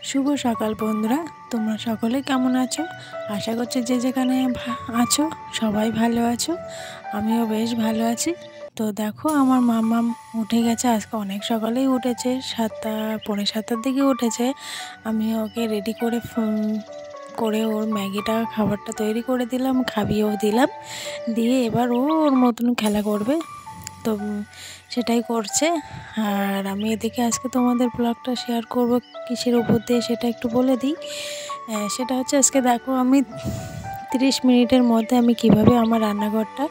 শুভ সকাল বন্ধুরা, তোমরা সকলে কেমন আছো? আশা করছি যে যেখানে আছো সবাই ভালো আছো। আমিও বেশ ভালো আছি। তো দেখো, আমার মাম্মাম উঠে গেছে, আজকে অনেক সকালেই উঠেছে, 7টা পৌনে 7টার দিকে উঠেছে। আমি ওকে রেডি করে ওর ম্যাগিটা খাবারটা তৈরি করে দিলাম, খাইয়েও দিলাম, দিয়ে এবার ও ওর মতন খেলা করবে। তো সেটাই করছে। আর আমি এদিকে আজকে তোমাদের ব্লগটা শেয়ার করব কিসের উপর দিয়ে সেটা একটু বলে দিই। সেটা হচ্ছে, আজকে দেখো আমি 30 মিনিটের মধ্যে আমি কিভাবে আমার রান্নাঘরটা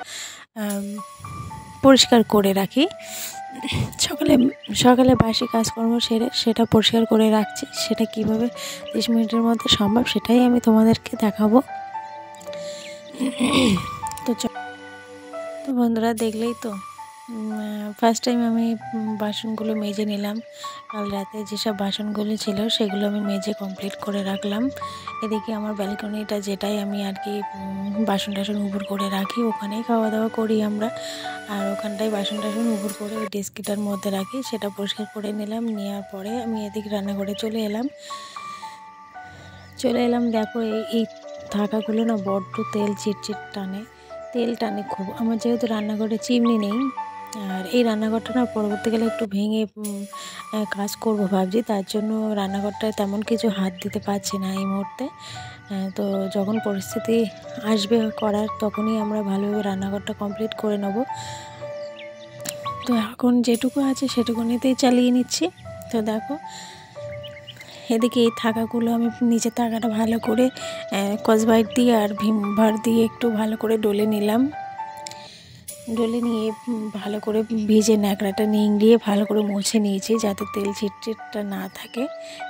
পরিষ্কার করে রাখি। সকালে সকালে বাসি কাজকর্ম সেরে সেটা পরিষ্কার করে রাখছি, সেটা কিভাবে 30 মিনিটের মধ্যে সম্ভব সেটাই আমি তোমাদেরকে দেখাবো। তো বন্ধুরা, দেখলেই তো ফার্স্ট টাইম আমি বাসনগুলো মেজে নিলাম। কাল রাতে যেসব বাসনগুলো ছিল সেগুলো আমি মেজে কমপ্লিট করে রাখলাম। এদিকে আমার ব্যালকনিটা, যেটাই আমি আর কি বাসন টাসন উপর করে রাখি, ওখানেই খাওয়া দাওয়া করি আমরা। আর ওখানটায় বাসন টাসন উপর করে ওই ডেস্কিটার মধ্যে রাখি, সেটা পরিষ্কার করে নিলাম। নেওয়ার পরে আমি এদিকে রান্নাঘরে চলে এলাম। দেখো, এই থাকাগুলো না বড্ড চিটচিট তেল টানে খুব। আমার যেহেতু রান্নাঘরে চিমনি নেই, আর এই রান্নাঘরটা না পরবর্তীকালে একটু ভেঙে কাজ করব ভাবছি, তার জন্য রান্নাঘরটায় তেমন কিছু হাত দিতে পারছি না এই মুহূর্তে। তো যখন পরিস্থিতি আসবে করার, তখনই আমরা ভালোভাবে রান্নাঘরটা কমপ্লিট করে নেব। তো এখন যেটুকু আছে সেটুকুনিতেই চালিয়ে নিচ্ছি। তো দেখো, এদিকে এই থাকাগুলো আমি নিচের থাকাটা ভালো করে স্কচব্রাইট দিয়ে আর ভিমবার দিয়ে একটু ভালো করে ডলে নিলাম। ডলে নিয়ে ভালো করে ভিজে ন্যাকড়াটা নিংড়িয়ে ভালো করে মুছে নিয়েছি, যাতে তেল চিটচিটটা না থাকে।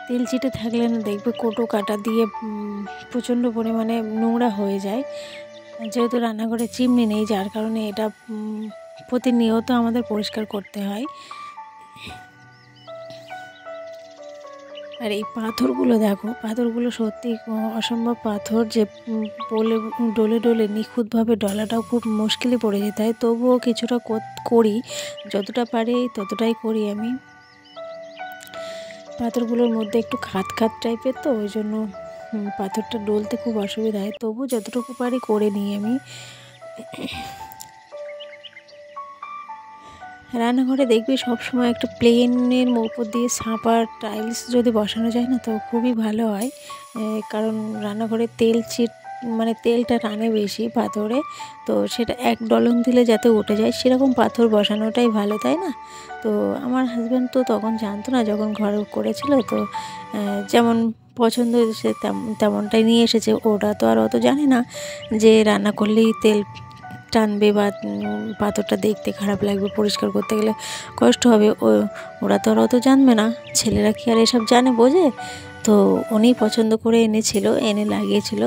তেল চিটে থাকলে না দেখবে কোটো কাটা দিয়ে প্রচণ্ড পরিমাণে নোংরা হয়ে যায়। যেহেতু রান্নাঘরে চিমনি নেই, যার কারণে এটা প্রতিনিয়ত আমাদের পরিষ্কার করতে হয়। আর এই পাথরগুলো দেখো, পাথরগুলো সত্যি অসম্ভব পাথর, যে ডলে ডলে নিখুঁতভাবে ডলাটাও খুব মুশকিলে পড়ে যেতে হয়। তবুও কিছুটা করি, যতটা পারি ততটাই করি আমি। পাথরগুলোর মধ্যে একটু খাত টাইপের, তো ওই জন্য পাথরটা ডলতে খুব অসুবিধা হয়। তবু যতটুকু পারি করে নিই আমি। রান্নাঘরে দেখবি সবসময় একটা প্লেনের উপর দিয়ে ছাপার টাইলস যদি বসানো যায় না, তো খুবই ভালো হয়। কারণ রান্নাঘরে তেলটা টানে বেশি পাথরে, তো সেটা এক ডলন দিলে যাতে উঠে যায় সেরকম পাথর বসানোটাই ভালো, তাই না? তো আমার হাজব্যান্ড তো তখন জানতো না, যখন ঘর করেছিল, তো যেমন পছন্দ সে তেমনটাই নিয়ে এসেছে। ওরা তো আর অত জানে না যে রান্না করলেই তেল টানবে বা পাথরটা দেখতে খারাপ লাগবে, পরিষ্কার করতে গেলে কষ্ট হবে। ওরা তো আর অত জানবে না, ছেলেরা কি আর এসব জানে বোঝে? তো উনি পছন্দ করে এনে লাগিয়েছিল।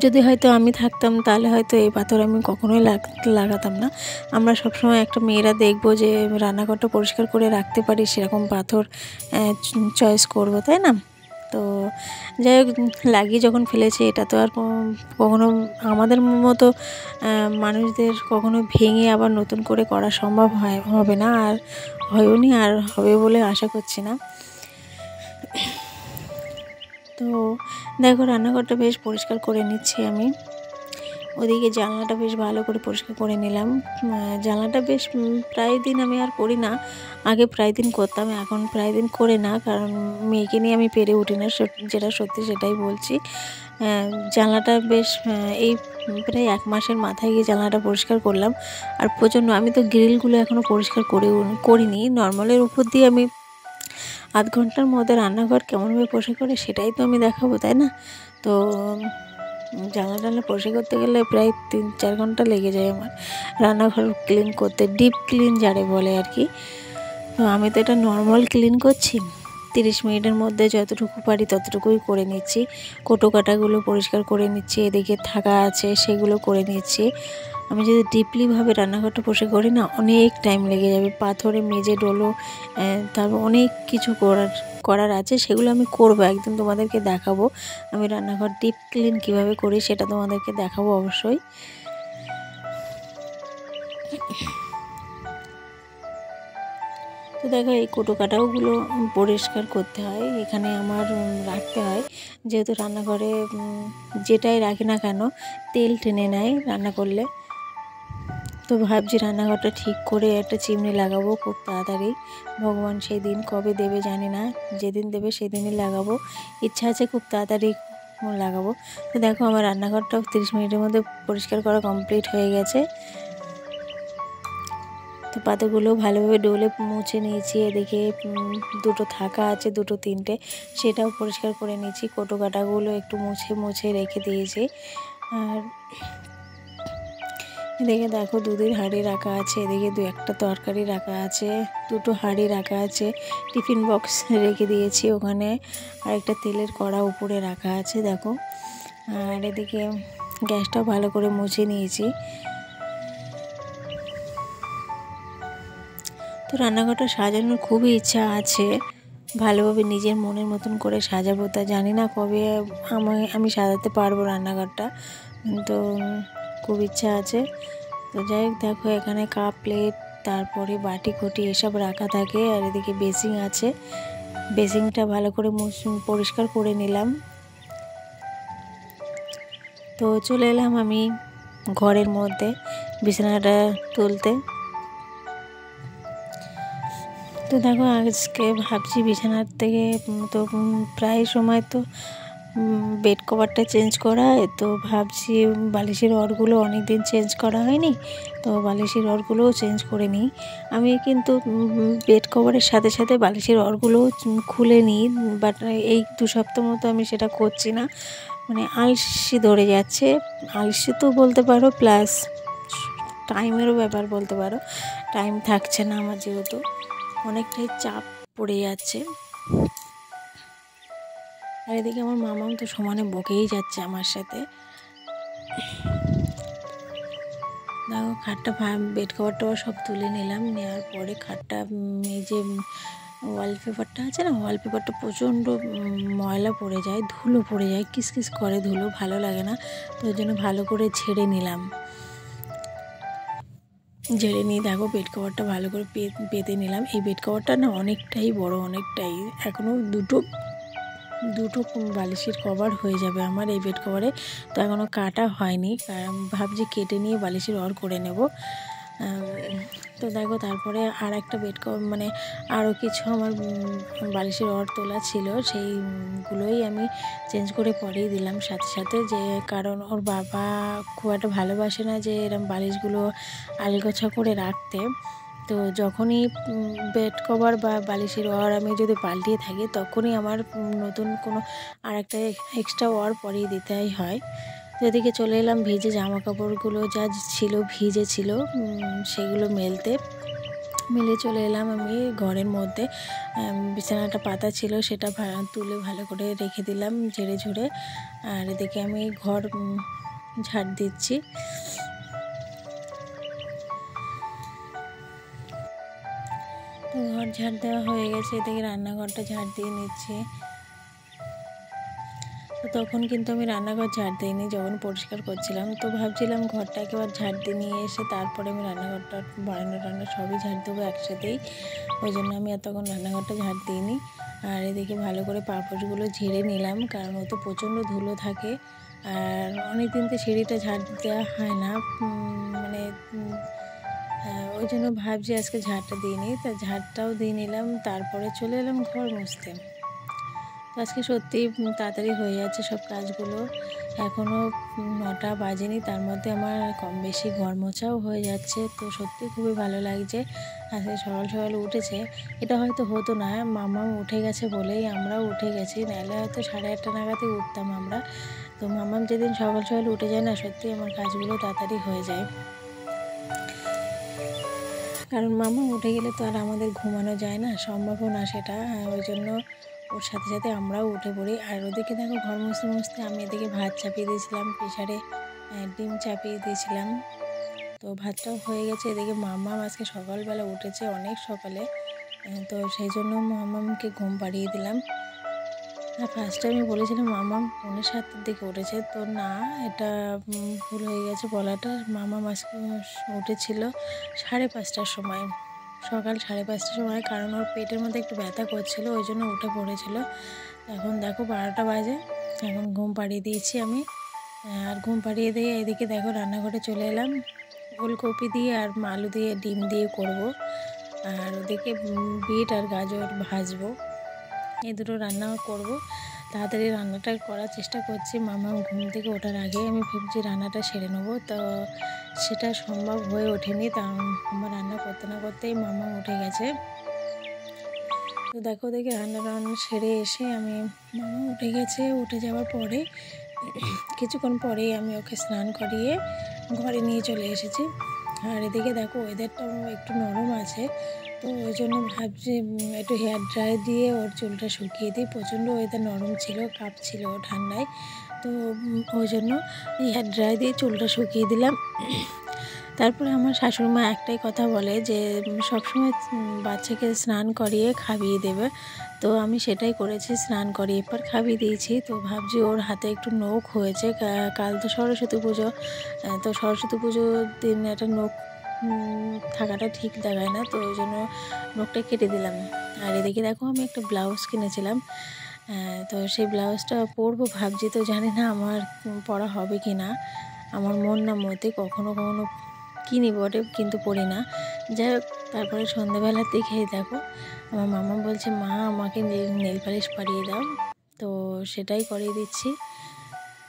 যদি হয়তো আমি থাকতাম, তাহলে হয়তো এই পাথর আমি কখনোই লাগাতাম না। আমরা সবসময় একটা মেয়েরা দেখবো যে রান্নাঘরটা পরিষ্কার করে রাখতে পারি, সেরকম পাথর চয়েস করব, তাই না? তো যাই হোক, লাগিয়ে যখন ফেলেছে, এটা তো আর কখনো আমাদের মতো মানুষদের কখনো ভেঙে আবার নতুন করে করা সম্ভব হবে না, আর হয়ও নি, আর হবে বলে আশা করছি না। তো দেখো, রান্নাঘরটা বেশ পরিষ্কার করে নিচ্ছি আমি। ওদিকে জানলাটা বেশ ভালো করে পরিষ্কার করে নিলাম। জানলাটা বেশ প্রায় দিন আমি আর করি না, আগে প্রায় দিন করতাম, এখন প্রায় দিন করে না, কারণ মেয়েকে নিয়ে আমি পেরে উঠি না, যেটা সত্যি সেটাই বলছি। জানলাটা বেশ এই প্রায় 1 মাসের মাথায় গিয়ে জানলাটা পরিষ্কার করলাম। আর প্রচণ্ড, আমি তো গ্রিলগুলো এখনও পরিষ্কার করিনি। নর্মালের উপর দিয়ে আমি আধ ঘন্টার মধ্যে রান্নাঘর কেমনভাবে পরিষ্কার করে সেটাই তো আমি দেখাবো, তাই না? তো জানলা পরিষ্কার করতে গেলে প্রায় 3-4 ঘন্টা লেগে যায় আমার রান্নাঘর ক্লিন করতে, ডিপ ক্লিন যারে বলে আর কি। তো আমি তো এটা নর্মাল ক্লিন করছি, 30 মিনিটের মধ্যে যতটুকু পারি ততটুকুই করে নিচ্ছি। কোটো কাটাগুলো পরিষ্কার করে নিচ্ছি, এদিকে থাকা আছে সেগুলো করে নিচ্ছি। আমি যদি ডিপলিভাবে রান্নাঘরটা পরিষ্কার করি না, অনেক টাইম লেগে যাবে। পাথরে মেজে ডোলো, তারপর অনেক কিছু করার আছে, সেগুলো আমি করবো, একদিন তোমাদেরকে দেখাবো। আমি রান্নাঘর ডিপ ক্লিন কীভাবে করি সেটা তোমাদেরকে দেখাবো অবশ্যই। তো দেখো এই কৌটো কাটাগুলো পরিষ্কার করতে হয়, এখানে আমার রাখতে হয়, যেহেতু রান্নাঘরে যেটাই রাখি না কেন তেল টেনে নেয় রান্না করলে। তো ভাবছি রান্নাঘরটা ঠিক করে একটা চিমনি লাগাবো খুব তাড়াতাড়ি। ভগবান সেই দিন কবে দেবে জানি না, যেদিন দেবে সেদিনই লাগাবো, ইচ্ছা আছে খুব তাড়াতাড়ি লাগাবো। তো দেখো আমার রান্নাঘরটাও 30 মিনিটের মধ্যে পরিষ্কার করা কমপ্লিট হয়ে গেছে। তো পাতাগুলো ভালোভাবে ডলে মুছে নিয়েছি। এদিকে দুটো থাকা আছে, দুটো তিনটে, সেটাও পরিষ্কার করে নিয়েছি। কৌটো কাটাগুলো একটু মুছে মুছে রেখে দিয়েছি। আর এদিকে দেখো দুধের হাঁড়ি রাখা আছে, এদিকে দু একটা তরকারি রাখা আছে, দুটো হাঁড়ি রাখা আছে, টিফিন বক্স রেখে দিয়েছি ওখানে, আর একটা তেলের কড়া উপরে রাখা আছে দেখো। আর এদিকে গ্যাসটাও ভালো করে মুছে নিয়েছি। তো রান্নাঘরটা সাজানোর খুবই ইচ্ছা আছে, ভালোভাবে নিজের মনের মতন করে সাজাবো। তা জানি না কবে আমি সাজাতে পারবো রান্নাঘরটা, তো খুব ইচ্ছা আছে। তো যাই হোক, দেখো এখানে কাপ প্লেট তারপরে বাটি ঘটি এসব রাখা থাকে। আর এদিকে বেসিং আছে, বেসিংটা ভালো করে পরিষ্কার করে নিলাম। তো চলে এলাম আমি ঘরের মধ্যে বিছানাটা তুলতে। তো দেখো আজকে ভাবছি বিছানার থেকে তো প্রায় সময় তো বেড কভারটা চেঞ্জ করা হয়, তো ভাবছি বালিশের রডগুলো অনেক দিন চেঞ্জ করা হয়নি, তো বালিশের রডগুলোও চেঞ্জ করে নিই। আমি কিন্তু বেড কভারের সাথে সাথে বালিশের রডগুলোও খুলে নিই, বাট এই 2 সপ্তাহ মতো আমি সেটা করছি না, মানে আলসি ধরে যাচ্ছে। আলসি তো বলতে পারো, প্লাস টাইমেরও ব্যাপার বলতে পারো, টাইম থাকছে না আমার, যেহেতু অনেকটাই চাপ পড়ে যাচ্ছে। আর এদিকে আমার মামাও তো সমানে বকেই যাচ্ছে আমার সাথে। দেখো খাটটা বেড কভারটা সব তুলে নিলাম, নেওয়ার পরে খাটটা এই যে ওয়ালপেপারটা আছে না, ওয়ালপেপারটা প্রচণ্ড ময়লা পড়ে যায়, ধুলো পড়ে যায়, কিসকিস করে ধুলো, ভালো লাগে না। তো ওই জন্য ভালো করে ঝেড়ে নিলাম। ঝেড়ে নিয়ে দেখো বেড কভারটা ভালো করে পেতে নিলাম। এই বেড কভারটা না অনেকটাই বড়, অনেকটাই, এখনও দুটো বালিশের কভার হয়ে যাবে আমার এই বেড কভারে। তো এখনও কাটা হয়নি, ভাবছি কেটে নিয়ে বালিশের ওর করে নেব। তো দেখো তারপরে আর একটা বেড কভার, মানে আরও কিছু আমার বালিশের ওর তোলা ছিল, সেইগুলোই আমি চেঞ্জ করে পরিয়ে দিলাম সাথে সাথে, যে কারণ ওর বাবা খুব একটা ভালোবাসে না যে এরকম বালিশগুলো আলগোছা করে রাখতে। তো যখনই বেড কভার বা বালিশের ওয়ার আমি যদি পাল্টিয়ে থাকি, তখনই আমার নতুন কোনো আর একটা এক্সট্রা ওয়ার পরিয়ে দিতেই হয়। তো এদিকে চলে এলাম ভিজে জামা কাপড়গুলো যা ছিল ভিজে ছিল সেগুলো মেলে চলে এলাম আমি ঘরের মধ্যে। বিছানাটা পাতা ছিল, সেটা তুলে ভালো করে রেখে দিলাম ঝেড়ে ঝুড়ে। আর এদিকে আমি ঘর ঝাড় দিচ্ছি। তো ঘর ঝাড় দেওয়া হয়ে গেছে, এদিকে রান্নাঘরটা ঝাড় দিয়ে নিচ্ছি। তো তখন কিন্তু আমি রান্নাঘর ঝাড় দিইনি, যখন পরিষ্কার করছিলাম, তো ভাবছিলাম ঘরটা একেবারে ঝাড় দিয়ে নিয়ে এসে তারপরে আমি রান্নাঘরটা বারান্দা সবই ঝাড় দেবো একসাথেই, ওই জন্য আমি তখন রান্নাঘরটা ঝাড় দিইনি। আর এদিকে ভালো করে পাপড়গুলো ঝেড়ে নিলাম, কারণ ও তো প্রচণ্ড ধুলো থাকে, আর অনেক দিন তো সিঁড়িটা ঝাড় দেওয়া হয় না, মানে ওই জন্য ভাবছি আজকে ঝাড়টা দিয়ে নিই। তা ঝাড়টাও দিয়ে নিলাম, তারপরে চলে এলাম ঘর মুছতে। তো আজকে সত্যি তাড়াতাড়ি হয়ে যাচ্ছে সব কাজগুলো, এখনও 9টা বাজেনি, তার মধ্যে আমার কম বেশি ঘর মোছাও হয়ে যাচ্ছে। তো সত্যি খুবই ভালো লাগছে, আজকে সকাল সকাল উঠেছে। এটা হয়তো হতো না, মামাম উঠে গেছে বলেই আমরাও উঠে গেছি, নাহলে হয়তো 8:30 নাগাদই উঠতাম আমরা। তো মামাম যেদিন সকাল সকাল উঠে যায় না, সত্যি আমার কাজগুলো তাড়াতাড়ি হয়ে যায়, কারণ মামা উঠে গেলে তো আর আমাদের ঘুমানো যায় না, সম্ভবও না সেটা। ওই জন্য ওর সাথে সাথে আমরাও উঠে পড়ি। আর ওদিকে দেখো ঘর মুছতে মুছতে আমি এদিকে ভাত চাপিয়ে দিয়েছিলাম প্রেশারে, ডিম চাপিয়ে দিয়েছিলাম, তো ভাতটাও হয়ে গেছে। এদিকে মামাম আজকে সকালবেলা উঠেছে অনেক সকালে, তো সেই জন্য মামামকে ঘুম পাড়িয়ে দিলাম। আর ফার্স্টে আমি বলেছিলাম মামাম 7:45-এর দিকে উঠেছে, তো না, এটা ভুল হয়ে গেছে বলাটা। মামাম আজকে উঠেছিল 5:30টার সময়। সকাল 5:30টার সময়, কারণ ওর পেটের মধ্যে একটু ব্যথা করছিল, ওই জন্য উঠে পড়েছিল। এখন দেখো 12টা বাজে, এখন ঘুম পাড়িয়ে দিয়েছি আমি। আর ঘুম পাড়িয়ে দিয়ে এদিকে দেখো রান্নাঘরে চলে এলাম। ফুলকপি দিয়ে আর আলু দিয়ে ডিম দিয়ে করব। আর ওদিকে বিট আর গাজর ভাজবো, এই দুটো রান্না করব। তাড়াতাড়ি রান্নাটা করার চেষ্টা করছি, মামা ঘুম থেকে ওঠার আগে আমি ভাবছি রান্নাটা সেরে নেবো, তো সেটা সম্ভব হয়ে ওঠেনি। তা আমার রান্না করতে না করতেই মামা উঠে গেছে। তো দেখো দেখে রান্না সেরে এসে আমি, মামা উঠে গেছে, উঠে যাওয়ার পরে কিছুক্ষণ পরেই আমি ওকে স্নান করিয়ে ঘরে নিয়ে চলে এসেছি। আর এদিকে দেখো ওয়েদারটাও একটু নরম আছে, তো ওই জন্য ভাবছি একটু হেয়ার ড্রাই দিয়ে ওর চুলটা শুকিয়ে দিই। প্রচণ্ড ওয়েদার নরম ছিল, কাঁপছিল ঠান্ডায়, তো ওই জন্য হেয়ার ড্রাই দিয়ে চুলটা শুকিয়ে দিলাম। তারপরে আমার শাশুড়িমা একটাই কথা বলে যে সবসময় বাচ্চাকে স্নান করিয়ে খাইয়ে দেবে, তো আমি সেটাই করেছি, স্নান করিয়ে এরপর খাইয়ে দিয়েছি। তো ভাবছি ওর হাতে একটু নখ হয়েছে, কাল তো সরস্বতী পুজো, তো সরস্বতী পুজোর দিন একটা নখ থাকাটা ঠিক দেখায় না, তো ওই জন্য নখটা কেটে দিলাম। আর এদিকে দেখো আমি একটা ব্লাউজ কিনেছিলাম, তো সেই ব্লাউজটা পরবো ভাবছি, তো জানি না আমার পরা হবে কি না। আমার মন না মতে কখনো কখনো কিনি বটে, কিন্তু পরি না। যাই হোক, তারপরে সন্ধ্যাবেলার দিকে দেখো আমার মামা বলছে মা আমাকে নেল পালিশ পরিয়ে দাও, তো সেটাই করিয়ে দিচ্ছি।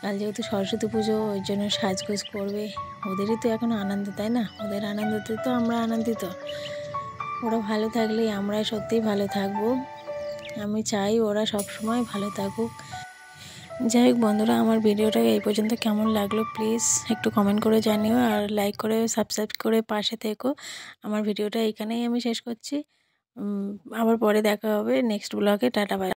কাল যেহেতু সরস্বতী পুজো, ওই জন্য সাজগোজ করবে। ওদেরই তো এখন আনন্দ, তাই না? ওদের আনন্দতে তো আমরা আনন্দিত। ওরা ভালো থাকলেই আমরা সত্যিই ভালো থাকবো। আমি চাই ওরা সব সময় ভালো থাকুক। যাই হোক বন্ধুরা, আমার ভিডিওটা এই পর্যন্ত কেমন লাগলো প্লিজ একটু কমেন্ট করে জানিও, আর লাইক করে সাবস্ক্রাইব করে পাশে থেকো। আমার ভিডিওটা এইখানেই আমি শেষ করছি। আবার পরে দেখা হবে নেক্সট ব্লগে। Tata bye.